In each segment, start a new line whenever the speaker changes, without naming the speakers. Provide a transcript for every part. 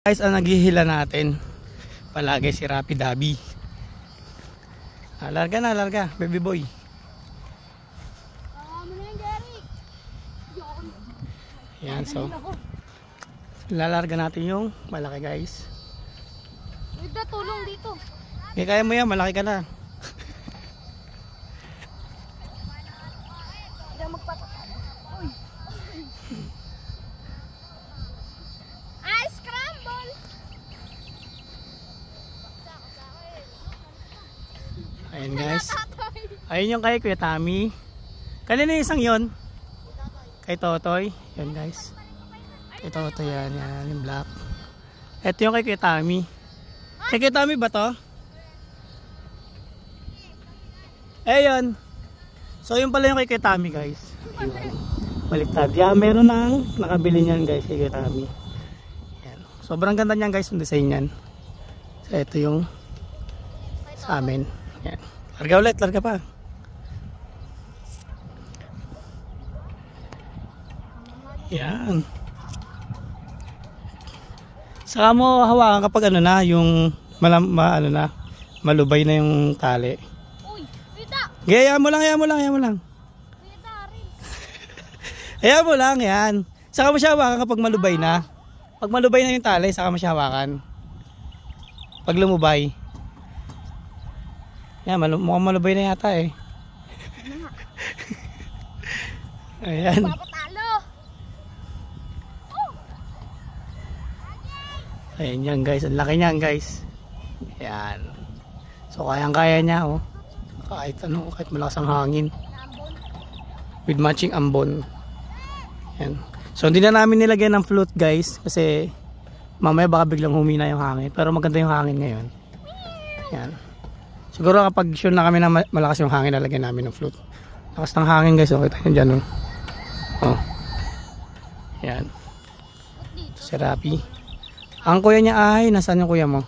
Guys, ang naghihila natin palagi si Rapi Dabi. Larga na, larga, baby boy. Yan, so lalarga natin yung malaki, guys.
Wait na, tulong dito.
Okay, kaya mo yan, malaki ka na. Ayan, guys. Ayun yung kay Kuya Tommy. Kanina yung isang yon? Kay Totoy. Yan, guys. Kay Totoy yan. Yan yung black. Ito yung kay Kuya Tommy. Kay Kuya Tommy ba to? Ayun. So yun pala yung kay Kuya Tommy, guys. Ayun. Baliktad. Yan, meron nang nakabili niyan, guys, kay Kuya Tommy. Yan. Sobrang ganda niyan, guys, yung design niyan. So ito yung sa amin. Yan. Larga ulit, larga pa. Yan. Saka mo hawakan kapag ano na, yung ano na, malubay na yung tali.
Uy, wita.
Hayaan mo lang, hayaan mo lang, hayaan mo lang. Hayaan mo lang, yan. Saka mo siya hawakan kapag malubay na. Pag malubay na yung tali, saka mo siya hawakan. Pag lumubay. Yan, mukhang malubay na yata eh. Ayan.
Papatalo.
Ayan yan, guys. Ang laki niyan, guys. Ayan. So kayang-kaya niya, oh. Kahit ano, kahit malakas ang hangin. With matching ambon. Ayan. So hindi na namin nilagyan ng float, guys. Kasi mamaya baka biglang humina yung hangin. Pero maganda yung hangin ngayon. Ayan. Siguro kapag sure na kami na malakas yung hangin, lalagyan namin ng float. Lakas ng hangin, guys. Okay, tayo dyan, oh. Oh. Yan. Ito si Rapi. Ang kuya niya ay, nasaan yung kuya mo?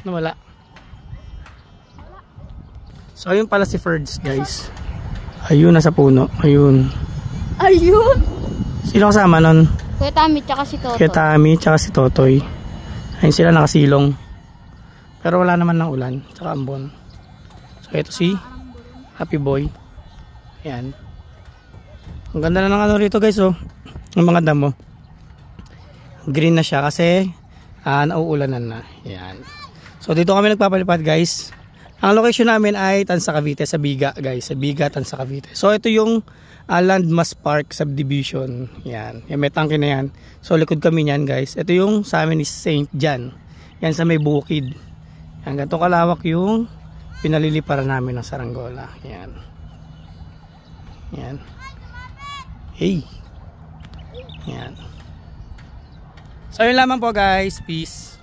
Nawala. So, ayun pala si Ferds, guys. Ayun, nasa puno. Ayun.
Ayun.
Sino kasama nun?
Kuya Tommy tsaka si Toto.
Kuya Tommy tsaka si Totoy. Ayun sila nakasilong. Pero wala naman ng ulan, tsaka ambon. So ito si Happy Boy. Ayan. Ang ganda na ng ano rito, guys, oh. Ang mga damo. Green na siya kasi nauulanan na. Ayan. So dito kami nagpapalipad, guys. Ang location namin ay Tansa Cavite, sa Biga, guys. Sa Biga, Tansa Cavite. So ito yung Landmass Park Subdivision. Ayan. Yan, may tangke na yan. So likod kami niyan, guys. Ito yung sa amin is St. John. Yan sa may bukid. Yan, ganito kalawak yung pinaliliparan namin ng saranggola. Yan. Yan. Hey. Yan. So yun lamang po, guys. Peace.